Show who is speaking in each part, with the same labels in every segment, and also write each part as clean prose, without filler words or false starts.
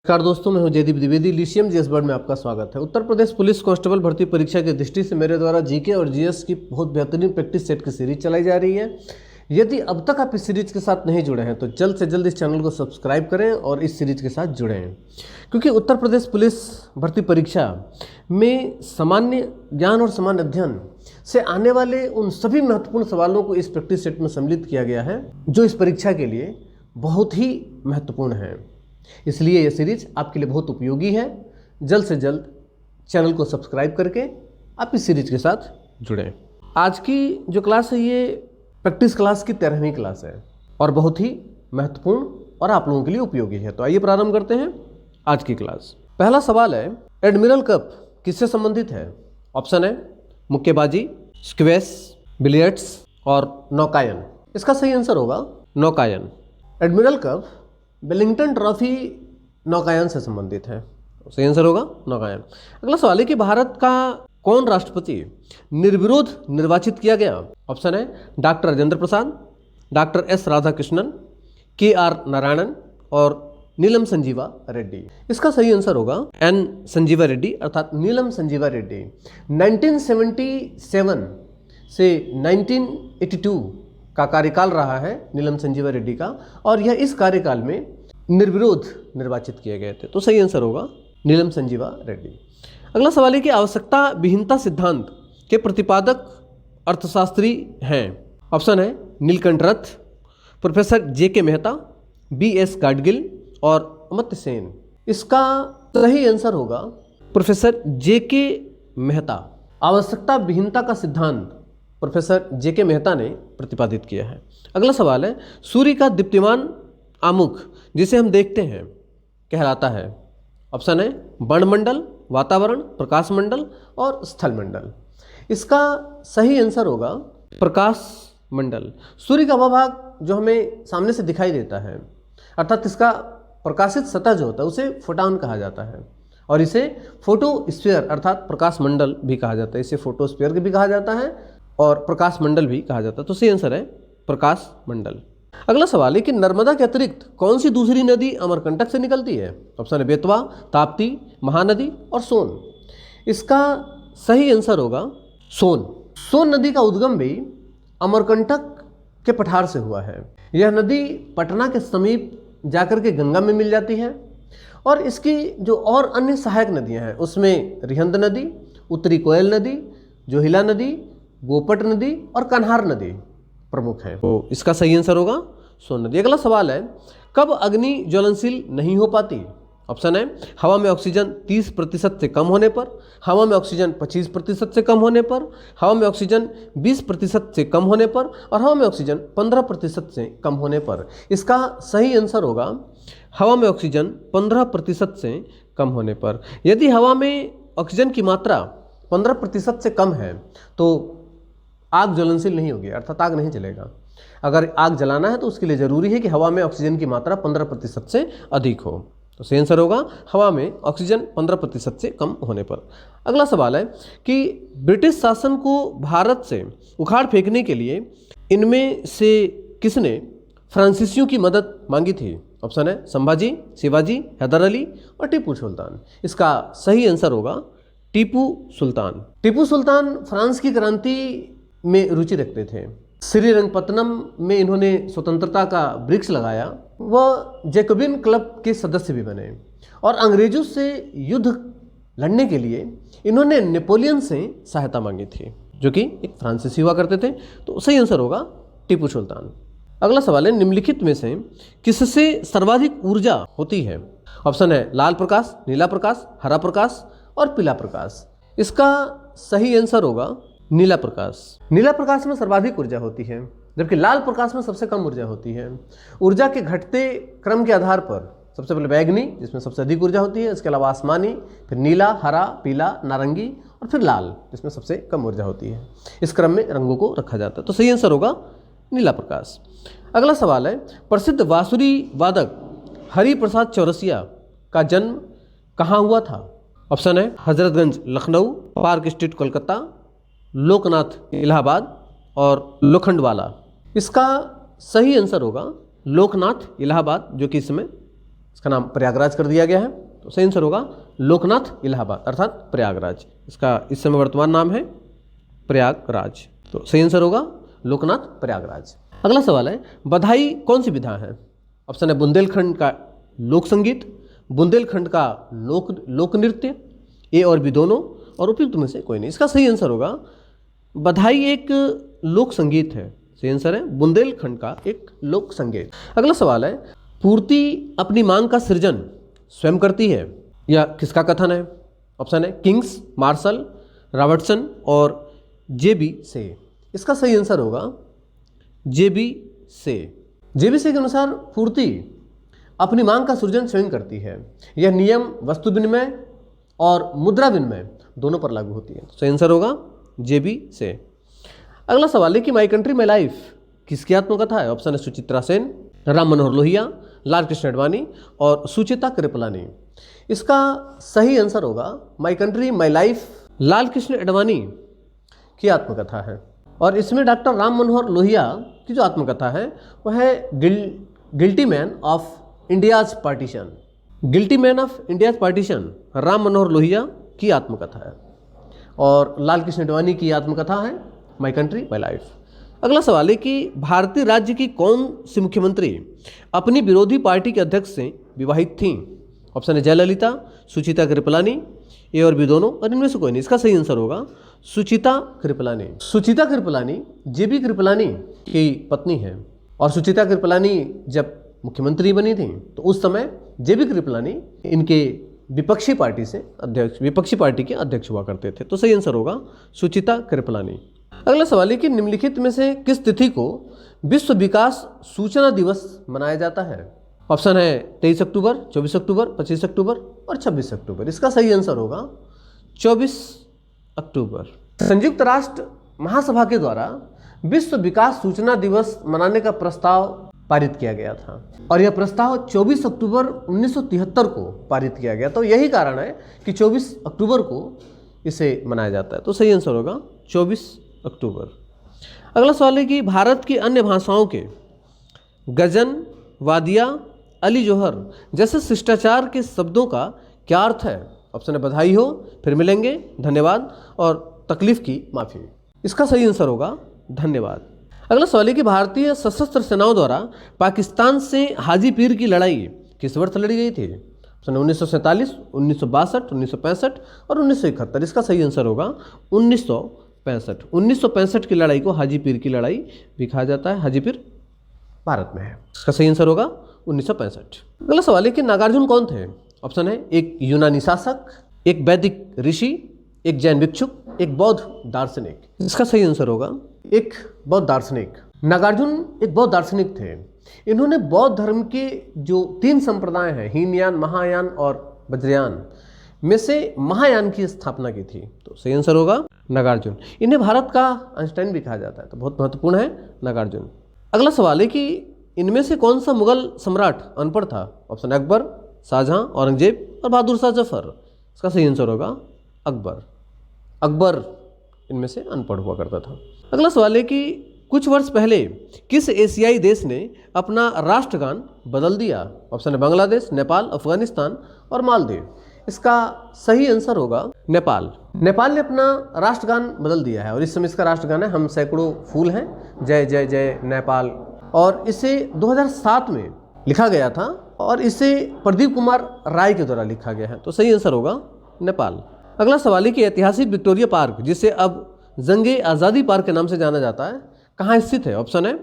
Speaker 1: नमस्कार दोस्तों, मैं हूं जयदीप द्विवेदी। लिशियम जीएस वर्ड में आपका स्वागत है। उत्तर प्रदेश पुलिस कांस्टेबल भर्ती परीक्षा की दृष्टि से मेरे द्वारा जीके और जीएस की बहुत बेहतरीन प्रैक्टिस सेट की सीरीज चलाई जा रही है। यदि अब तक आप इस सीरीज के साथ नहीं जुड़े हैं तो जल्द से जल्द इस चैनल को सब्सक्राइब करें और इस सीरीज के साथ जुड़ें, क्योंकि उत्तर प्रदेश पुलिस भर्ती परीक्षा में सामान्य ज्ञान और सामान्य अध्ययन से आने वाले उन सभी महत्वपूर्ण सवालों को इस प्रैक्टिस सेट में सम्मिलित किया गया है, जो इस परीक्षा के लिए बहुत ही महत्वपूर्ण है। इसलिए यह सीरीज आपके लिए बहुत उपयोगी है। जल्द से जल्द चैनल को सब्सक्राइब करके आप इस सीरीज के साथ जुड़ें। आज की जो क्लास है ये प्रैक्टिस क्लास की 13वीं क्लास है और बहुत ही महत्वपूर्ण और आप लोगों के लिए उपयोगी है। तो आइए प्रारंभ करते हैं आज की क्लास। पहला सवाल है, एडमिरल कप किससे संबंधित है? ऑप्शन है मुक्केबाजी, स्क्वैश, बिलियर्ड्स और नौकायन। इसका सही आंसर होगा नौकायन। एडमिरल कप वेलिंगटन ट्रॉफी नौकायन से संबंधित है, सही आंसर होगा नौकायन। अगला सवाल है कि भारत का कौन राष्ट्रपति निर्विरोध निर्वाचित किया गया? ऑप्शन है doctor Rajendra Prasad, doctor S Radhakrishnan, के आर नारायणन और नीलम संजीवा रेड्डी। इसका सही आंसर होगा एन संजीवा रेड्डी अर्थात नीलम संजीवा रेड्डी। 1977 से 1982 का कार्यकाल रहा है नीलम संजीवा रेड्डी का, और यह इस कार्यकाल में निर्विरोध निर्वाचित किए गए थे। तो सही आंसर होगा नीलम संजीवा रेड्डी। अगला सवाल है कि आवश्यकता विहीनता सिद्धांत के प्रतिपादक अर्थशास्त्री हैं? ऑप्शन है Nilakantha Rath, professor J K. Mehta, B S. Gadgil और अमर्त्य सेन। इसका सही आंसर होगा प्रोफेसर जे.के. मेहता। आवश्यकता विहीनता का सिद्धांत प्रोफेसर जे.के. मेहता ने प्रतिपादित किया है। अगला सवाल है, सूर्य का दीप्तिमान आमुख जिसे हम देखते हैं कहलाता है? ऑप्शन है वर्णमंडल, वातावरण, प्रकाश मंडल और स्थल मंडल। इसका सही आंसर होगा प्रकाश मंडल। सूर्य का वह भाग जो हमें सामने से दिखाई देता है, अर्थात इसका प्रकाशित सतह जो होता है उसे फोटॉन कहा जाता है, और इसे फोटोस्फीयर अर्थात प्रकाश मंडल भी कहा जाता है। इसे फोटोस्फीयर भी कहा जाता है और प्रकाश मंडल भी कहा जाता है। तो सही आंसर है प्रकाश मंडल। अगला सवाल है कि नर्मदा के अतिरिक्त कौन सी दूसरी नदी अमरकंटक से निकलती है? ऑप्शन है बेतवा, ताप्ती, महानदी और सोन। इसका सही आंसर होगा सोन। सोन नदी का उद्गम भी अमरकंटक के पठार से हुआ है। यह नदी पटना के समीप जाकर के गंगा में मिल जाती है, और इसकी जो और अन्य सहायक नदियां हैं उसमें रिहंद नदी, उत्तरी कोयल नदी, जोहिला नदी, गोपट नदी और कन्हार नदी प्रमुख है। तो इसका सही आंसर होगा सोन नदी। अगला सवाल है, कब अग्नि ज्वलनशील नहीं हो पाती? ऑप्शन है हवा में ऑक्सीजन 30% से कम होने पर, हवा में ऑक्सीजन 25% से कम होने पर, हवा में ऑक्सीजन 20% से कम होने पर और हवा में ऑक्सीजन 15% से कम होने पर। इसका सही आंसर होगा हवा में ऑक्सीजन 15% से कम होने पर। यदि हवा में ऑक्सीजन की मात्रा 15% से कम है तो आग ज्वलनशील नहीं होगी, अर्थात आग नहीं जलेगा। अगर आग जलाना है तो उसके लिए जरूरी है कि हवा में ऑक्सीजन की मात्रा 15% से अधिक हो। तो सही आंसर होगा हवा में ऑक्सीजन 15% से कम होने पर। अगला सवाल है कि ब्रिटिश शासन को भारत से उखाड़ फेंकने के लिए इनमें से किसने फ्रांसीसियों की मदद मांगी थी? ऑप्शन है संभाजी, शिवाजी, हैदर अली और टीपू सुल्तान। इसका सही आंसर होगा टीपू सुल्तान। टीपू सुल्तान फ्रांस की क्रांति में रुचि रखते थे। श्रीरंगपत्तनम में इन्होंने स्वतंत्रता का वृक्ष लगाया। वह जैकोबिन क्लब के सदस्य भी बने और अंग्रेजों से युद्ध लड़ने के लिए इन्होंने नेपोलियन से सहायता मांगी थी, जो कि एक फ्रांसीसी हुआ करते थे। तो सही आंसर होगा टीपू सुल्तान। अगला सवाल है, निम्नलिखित में से किससे सर्वाधिक ऊर्जा होती है? ऑप्शन है लाल प्रकाश, नीला प्रकाश, हरा प्रकाश और पीला प्रकाश। इसका सही आंसर होगा नीला प्रकाश। नीला प्रकाश में सर्वाधिक ऊर्जा होती है, जबकि लाल प्रकाश में सबसे कम ऊर्जा होती है। ऊर्जा के घटते क्रम के आधार पर सबसे पहले बैगनी, जिसमें सबसे अधिक ऊर्जा होती है, इसके अलावा आसमानी, फिर नीला, हरा, पीला, नारंगी और फिर लाल, जिसमें सबसे कम ऊर्जा होती है। इस क्रम में रंगों को रखा जाता है। तो सही आंसर होगा नीला प्रकाश। अगला सवाल है, प्रसिद्ध बांसुरी वादक हरि प्रसाद चौरसिया का जन्म कहाँ हुआ था? ऑप्शन है हजरतगंज लखनऊ, पार्क स्ट्रीट कोलकाता, लोकनाथ इलाहाबाद और लोखंडवाला। इसका सही आंसर होगा लोकनाथ इलाहाबाद, जो कि इसमें इसका नाम प्रयागराज कर दिया गया है। तो सही आंसर होगा लोकनाथ इलाहाबाद अर्थात प्रयागराज। इसका इस समय वर्तमान नाम है प्रयागराज। तो सही आंसर होगा लोकनाथ प्रयागराज। अगला सवाल है बधाई कौन सी विधा है? ऑप्शन है बुंदेलखंड का लोक संगीत, बुंदेलखंड का लोक नृत्य, ए और बी दोनों, और उपयुक्त में से कोई नहीं। इसका सही आंसर होगा बधाई एक लोक संगीत है। सही आंसर है बुंदेलखंड का एक लोक संगीत। अगला सवाल है पूर्ति अपनी मांग का सृजन स्वयं करती है, यह किसका कथन है? ऑप्शन है किंग्स, मार्शल, रॉबर्टसन और जेबी से। इसका सही आंसर होगा जेबी से। जेबी से के अनुसार पूर्ति अपनी मांग का सृजन स्वयं करती है। यह नियम वस्तु विनिमय और मुद्रा विनिमय दोनों पर लागू होती है। सही आंसर होगा जेबी से। अगला सवाल है कि माई कंट्री माई लाइफ किसकी आत्मकथा है? ऑप्शन है सुचित्रा सेन, राम मनोहर लोहिया, लाल कृष्ण अडवाणी और सुचेता कृपलानी। इसका सही आंसर होगा my country my life Lal Krishna Advani की आत्मकथा है। और इसमें डॉक्टर राम मनोहर लोहिया की जो आत्मकथा है वह है guilty man of India's partition. Guilty man of India's partition Ram Manohar Lohia की आत्मकथा है। और लाल कृष्ण अडवाणी की आत्मकथा है माई कंट्री माई लाइफ। अगला सवाल है कि भारतीय राज्य की कौन सी मुख्यमंत्री अपनी विरोधी पार्टी के अध्यक्ष से विवाहित थीं? ऑप्शन है जयललिता, सुचिता कृपलानी, ए और बी दोनों, और इनमें से कोई नहीं। इसका सही आंसर होगा सुचिता कृपलानी। सुचिता कृपलानी जेबी कृपलानी की पत्नी है। और सुचिता कृपलानी जब मुख्यमंत्री बनी थी तो उस समय जेबी कृपलानी इनके विपक्षी पार्टी के अध्यक्ष हुआ करते थे। तो सही आंसर होगा सुचिता कृपलानी। अगला सवाल है कि निम्नलिखित में से किस तिथि को विश्व विकास सूचना दिवस मनाया जाता है? ऑप्शन है 23 अक्टूबर, 24 अक्टूबर, 25 अक्टूबर और 26 अक्टूबर। इसका सही आंसर होगा 24 अक्टूबर। संयुक्त राष्ट्र महासभा के द्वारा विश्व विकास सूचना दिवस मनाने का प्रस्ताव पारित किया गया था और यह प्रस्ताव 24 अक्टूबर 1973 को पारित किया गया। तो यही कारण है कि 24 अक्टूबर को इसे मनाया जाता है। तो सही आंसर होगा 24 अक्टूबर। अगला सवाल है कि भारत की अन्य भाषाओं के गजन, वादिया, अली जोहर जैसे शिष्टाचार के शब्दों का क्या अर्थ है? ऑप्शन है बधाई हो, फिर मिलेंगे, धन्यवाद और तकलीफ की माफ़ी। इसका सही आंसर होगा धन्यवाद। अगला सवाल है कि भारतीय सशस्त्र सेनाओं द्वारा पाकिस्तान से हाजी पीर की लड़ाई किस वर्ष लड़ी गई थी? ऑप्शन 1947, 1962, 1965 और 1971। इसका सही आंसर होगा 1965। 1965 की लड़ाई को हाजी पीर की लड़ाई भी कहा जाता है। हाजी पीर भारत में है। इसका सही आंसर होगा 1965। अगला सवाल है कि नागार्जुन कौन थे? ऑप्शन है एक यूनानी शासक, एक वैदिक ऋषि, एक जैन भिक्षुक, एक बौद्ध दार्शनिक। इसका सही आंसर होगा एक बौद्ध दार्शनिक। नागार्जुन एक बौद्ध दार्शनिक थे। इन्होंने बौद्ध धर्म के जो 3 संप्रदाय हैं, हीनयान, महायान और वज्रयान में से महायान की स्थापना की थी। तो सही आंसर होगा नागार्जुन। इन्हें भारत का आइंस्टाइन भी कहा जाता है। तो बहुत महत्वपूर्ण है नागार्जुन। अगला सवाल है कि इनमें से कौन सा मुगल सम्राट अनपढ़ था? ऑप्शन अकबर, शाहजहां, औरंगजेब और बहादुर शाह जफर। इसका सही आंसर होगा अकबर। अकबर इनमें से अनपढ़ हुआ करता था। अगला सवाल है कि कुछ वर्ष पहले किस एशियाई देश ने अपना राष्ट्रगान बदल दिया? ऑप्शन है बांग्लादेश, नेपाल, अफगानिस्तान और मालदीव। इसका सही आंसर होगा नेपाल। नेपाल ने अपना राष्ट्रगान बदल दिया है और इस समय इसका राष्ट्रगान है हम सैकड़ों फूल हैं, जय जय जय नेपाल। और इसे 2007 में लिखा गया था और इसे प्रदीप कुमार राय के द्वारा लिखा गया है। तो सही आंसर होगा नेपाल। अगला सवाल है कि ऐतिहासिक विक्टोरिया पार्क, जिसे अब जंगे आज़ादी पार्क के नाम से जाना जाता है, कहाँ स्थित है? ऑप्शन है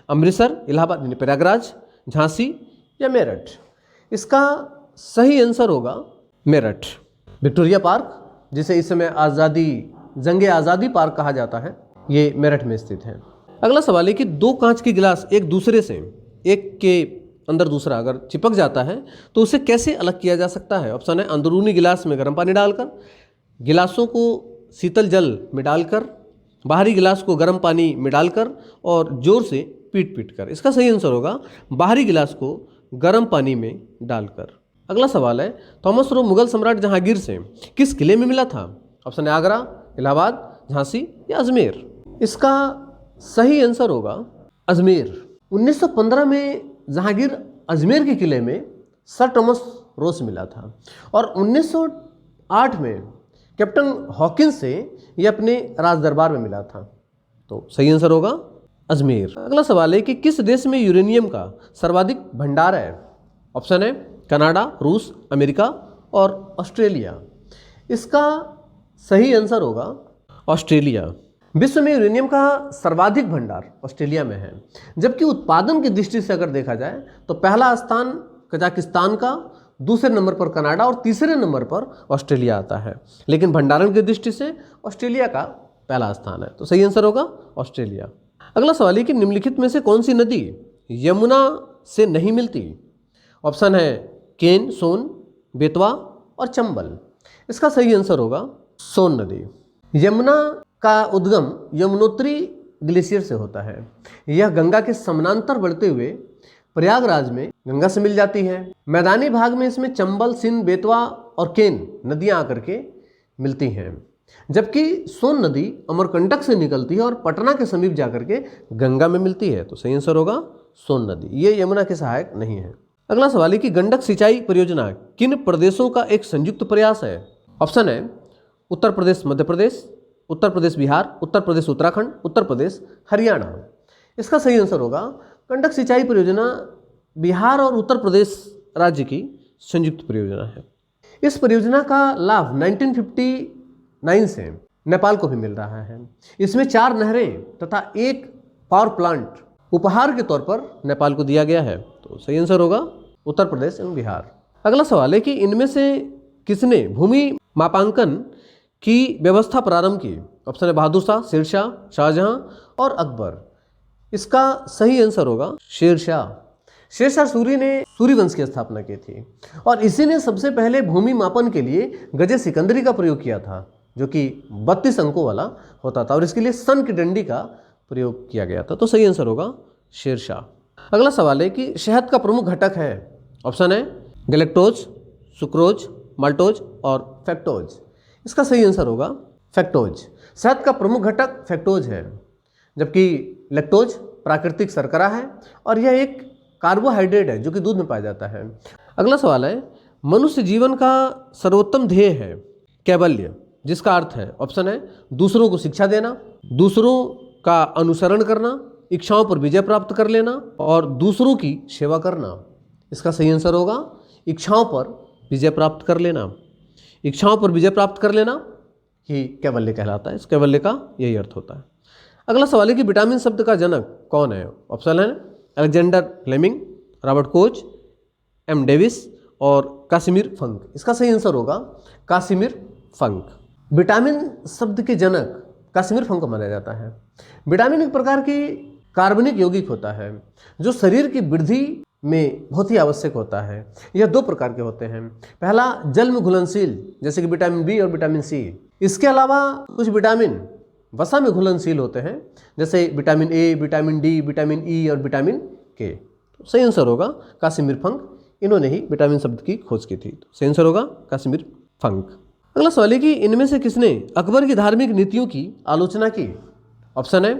Speaker 1: अमृतसर, इलाहाबाद यानी प्रयागराज, झांसी या मेरठ। इसका सही आंसर होगा मेरठ। विक्टोरिया पार्क, जिसे इस समय जंगे आज़ादी पार्क कहा जाता है, ये मेरठ में स्थित है। अगला सवाल है कि 2 कांच के गिलास एक दूसरे से, एक के अंदर दूसरा अगर चिपक जाता है तो उसे कैसे अलग किया जा सकता है? ऑप्शन है अंदरूनी गिलास में गर्म पानी डालकर, गिलासों को शीतल जल में डालकर, बाहरी गिलास को गर्म पानी में डालकर और जोर से पीट कर। इसका सही आंसर होगा बाहरी गिलास को गर्म पानी में डालकर। अगला सवाल है थॉमस रो मुगल सम्राट जहांगीर से किस किले में मिला था? ऑप्शन है आगरा, इलाहाबाद, झांसी या अजमेर। इसका सही आंसर होगा अजमेर। 1915 में जहांगीर अजमेर के किले में सर थॉमस रो से मिला था और 1908 में कैप्टन हॉकिंस से ये अपने राज दरबार में मिला था। तो सही आंसर होगा अजमेर। अगला सवाल है कि किस देश में यूरेनियम का सर्वाधिक भंडार है? ऑप्शन है कनाडा, रूस, अमेरिका और ऑस्ट्रेलिया। इसका सही आंसर होगा ऑस्ट्रेलिया। विश्व में यूरेनियम का सर्वाधिक भंडार ऑस्ट्रेलिया में है, जबकि उत्पादन की दृष्टि से अगर देखा जाए तो पहला स्थान कजाकिस्तान का, दूसरे नंबर पर कनाडा और तीसरे नंबर पर ऑस्ट्रेलिया आता है। लेकिन भंडारण की दृष्टि से ऑस्ट्रेलिया का पहला स्थान है। तो सही आंसर होगा ऑस्ट्रेलिया। अगला सवाल है कि निम्नलिखित में से कौन सी नदी यमुना से नहीं मिलती? ऑप्शन है केन, सोन, बेतवा और चंबल। इसका सही आंसर होगा सोन नदी। यमुना का उद्गम यमुनोत्री ग्लेशियर से होता है। यह गंगा के समानांतर बढ़ते हुए प्रयागराज में गंगा से मिल जाती है। मैदानी भाग में इसमें चंबल, सिंध, बेतवा और केन नदियां आकर के मिलती हैं, जबकि सोन नदी अमरकंटक से निकलती है और पटना के समीप जाकर के गंगा में मिलती है। तो सही आंसर होगा सोन नदी। ये यमुना के सहायक नहीं है। अगला सवाल है कि गंडक सिंचाई परियोजना किन प्रदेशों का एक संयुक्त प्रयास है? ऑप्शन है उत्तर प्रदेश मध्य प्रदेश, उत्तर प्रदेश बिहार, उत्तर प्रदेश उत्तराखंड, उत्तर प्रदेश हरियाणा। इसका सही आंसर होगा गंडक सिंचाई परियोजना बिहार और उत्तर प्रदेश राज्य की संयुक्त परियोजना है। इस परियोजना का लाभ 1959 से नेपाल को भी मिल रहा है। इसमें 4 नहरें तथा 1 पावर प्लांट उपहार के तौर पर नेपाल को दिया गया है। तो सही आंसर होगा उत्तर प्रदेश एवं बिहार। अगला सवाल है कि इनमें से किसने भूमि मापांकन की व्यवस्था प्रारंभ की? ऑप्शन है बहादुर शाह, शेरशाह, शाहजहां और अकबर। इसका सही आंसर होगा शेरशाह। शेरशाह सूरी ने सूरी वंश की स्थापना की थी और इसी ने सबसे पहले भूमि मापन के लिए गजे सिकंदरी का प्रयोग किया था, जो कि 32 अंकों वाला होता था और इसके लिए सन की डंडी का प्रयोग किया गया था। तो सही आंसर होगा शेरशाह। अगला सवाल है कि शहद का प्रमुख घटक है। ऑप्शन है गैलेक्टोज, सुक्रोज, माल्टोज और फैक्टोज। इसका सही आंसर होगा फैक्टोज। शहद का प्रमुख घटक फैक्टोज है, जबकि लैक्टोज प्राकृतिक शर्करा है और यह एक कार्बोहाइड्रेट है जो कि दूध में पाया जाता है। अगला सवाल है मनुष्य जीवन का सर्वोत्तम ध्येय है कैवल्य, जिसका अर्थ है ऑप्शन है दूसरों को शिक्षा देना, दूसरों का अनुसरण करना, इच्छाओं पर विजय प्राप्त कर लेना और दूसरों की सेवा करना। इसका सही आंसर होगा इच्छाओं पर विजय प्राप्त कर लेना। इच्छाओं पर विजय प्राप्त कर लेना ही कैवल्य कहलाता है। इस कैवल्य का यही अर्थ होता है। अगला सवाल है कि विटामिन शब्द का जनक कौन है? ऑप्शन है Alexander Fleming, Robert Koch, M Davis और कासिमिर फंक। इसका सही आंसर होगा कासिमिर फंक। विटामिन शब्द के जनक कासिमिर फंक को माना जाता है। विटामिन एक प्रकार की कार्बनिक यौगिक होता है जो शरीर की वृद्धि में बहुत ही आवश्यक होता है। यह 2 प्रकार के होते हैं। पहला जल में घुलनशील, जैसे कि विटामिन बी और विटामिन सी। इसके अलावा कुछ विटामिन वसा में घुलनशील होते हैं, जैसे vitamin A, vitamin D, vitamin E और विटामिन के। तो सही आंसर होगा कासिमिर फंक। इन्होंने ही विटामिन शब्द की खोज की थी। तो सही आंसर होगा कासिमिर फंक। अगला सवाल है कि इनमें से किसने अकबर की धार्मिक नीतियों की आलोचना की? ऑप्शन है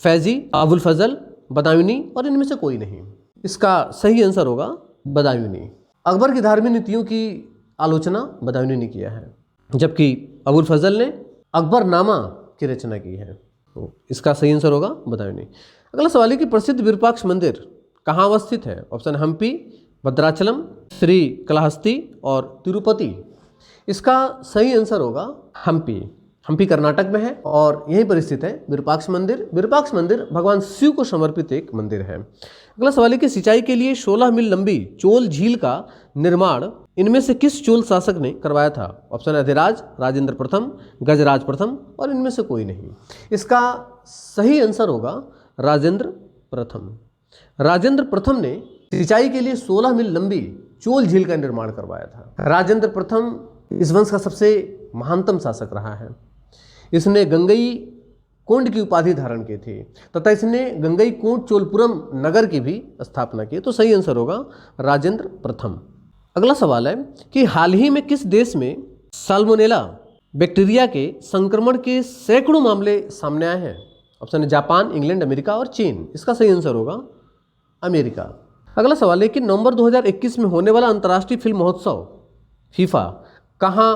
Speaker 1: फैजी, अबुल फजल, बदायूनी और इनमें से कोई नहीं। इसका सही आंसर होगा बदायूनी। अकबर की धार्मिक नीतियों की आलोचना बदायूनी ने किया है, जबकि अबुल फजल ने अकबरनामा की रचना की है। तो इसका सही आंसर होगा बदायूनी। अगला सवाल है कि प्रसिद्ध विरूपाक्ष मंदिर कहाँ अवस्थित है? ऑप्शन हम्पी, भद्राचलम, श्री कालहस्ती और तिरुपति। इसका सही आंसर होगा हम्पी। हम्पी कर्नाटक में है और यहीं पर स्थित है विरूपाक्ष मंदिर। विरूपाक्ष मंदिर भगवान शिव को समर्पित एक मंदिर है। अगला सवाल है कि सिंचाई के लिए 16 मील लंबी चोल झील का निर्माण इनमें से किस चोल शासक ने करवाया था? ऑप्शन है अधिराज, राजेंद्र प्रथम, गजराज प्रथम और इनमें से कोई नहीं। इसका सही आंसर होगा राजेंद्र प्रथम। राजेंद्र प्रथम ने सिंचाई के लिए 16 मील लंबी चोल झील का निर्माण करवाया था। राजेंद्र प्रथम इस वंश का सबसे महानतम शासक रहा है। इसने गंगई कोंड की उपाधि धारण की थी तथा इसने गंगई कोंड चोलपुरम नगर की भी स्थापना की। तो सही आंसर होगा राजेंद्र प्रथम। अगला सवाल है कि हाल ही में किस देश में साल्मोनेला बैक्टीरिया के संक्रमण के सैकड़ों मामले सामने आए हैं? ऑप्शन है जापान, इंग्लैंड, अमेरिका और चीन। इसका सही आंसर होगा अमेरिका। अगला सवाल है कि नवंबर 2021 में होने वाला अंतर्राष्ट्रीय फिल्म महोत्सव फीफा कहाँ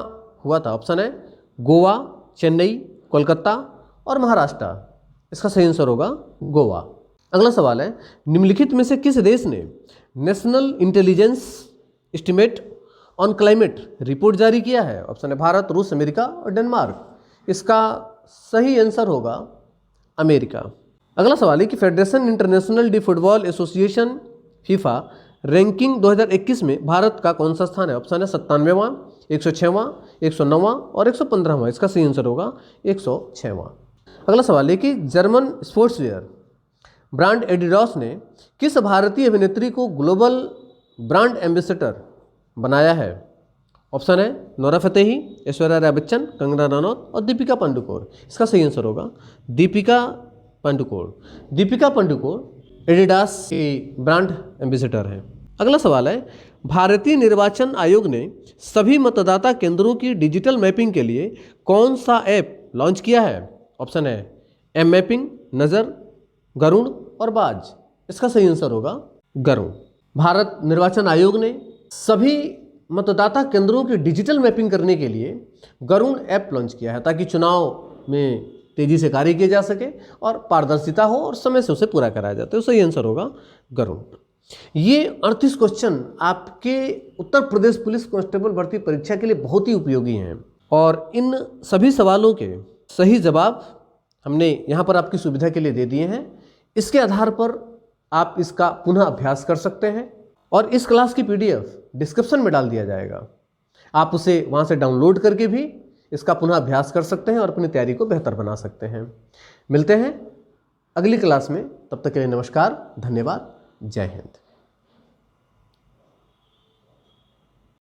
Speaker 1: हुआ था? ऑप्शन है गोवा, चेन्नई, कोलकाता और महाराष्ट्र। इसका सही आंसर होगा गोवा। अगला सवाल है निम्नलिखित में से किस देश ने national intelligence estimate on climate report जारी किया है? ऑप्शन है भारत, रूस, अमेरिका और डेनमार्क। इसका सही आंसर होगा अमेरिका। अगला सवाल है कि federation international D football association FIFA ranking 2021 में भारत का कौन सा स्थान है? ऑप्शन है 97वां, 106वां, 109वां और 115वां। इसका सही आंसर होगा 106वां। अगला सवाल है कि जर्मन स्पोर्ट्सवेयर ब्रांड एडिडास ने किस भारतीय अभिनेत्री को ग्लोबल ब्रांड एम्बेसडर बनाया है? ऑप्शन है नोरा फतेही, ऐश्वर्या राय बच्चन, कंगना रनौत और दीपिका पादुकोण। इसका सही आंसर होगा दीपिका पादुकोण। दीपिका पादुकोण एडिडास के ब्रांड एम्बेसडर हैं। अगला सवाल है भारतीय निर्वाचन आयोग ने सभी मतदाता केंद्रों की डिजिटल मैपिंग के लिए कौन सा ऐप लॉन्च किया है? ऑप्शन है एम मैपिंग, नज़र, गरुड़ और बाज। इसका सही आंसर होगा गरुड़। भारत निर्वाचन आयोग ने सभी मतदाता केंद्रों की डिजिटल मैपिंग करने के लिए गरुड़ ऐप लॉन्च किया है ताकि चुनाव में तेजी से कार्य किया जा सके और पारदर्शिता हो और समय से उसे पूरा कराया जाए। तो सही आंसर होगा गरुड़। ये 38 क्वेश्चन आपके उत्तर प्रदेश पुलिस कांस्टेबल भर्ती परीक्षा के लिए बहुत ही उपयोगी हैं और इन सभी सवालों के सही जवाब हमने यहाँ पर आपकी सुविधा के लिए दे दिए हैं। इसके आधार पर आप इसका पुनः अभ्यास कर सकते हैं और इस क्लास की PDF डिस्क्रिप्शन में डाल दिया जाएगा। आप उसे वहाँ से डाउनलोड करके भी इसका पुनः अभ्यास कर सकते हैं और अपनी तैयारी को बेहतर बना सकते हैं। मिलते हैं अगली क्लास में, तब तक के लिए नमस्कार, धन्यवाद, जय हिंद।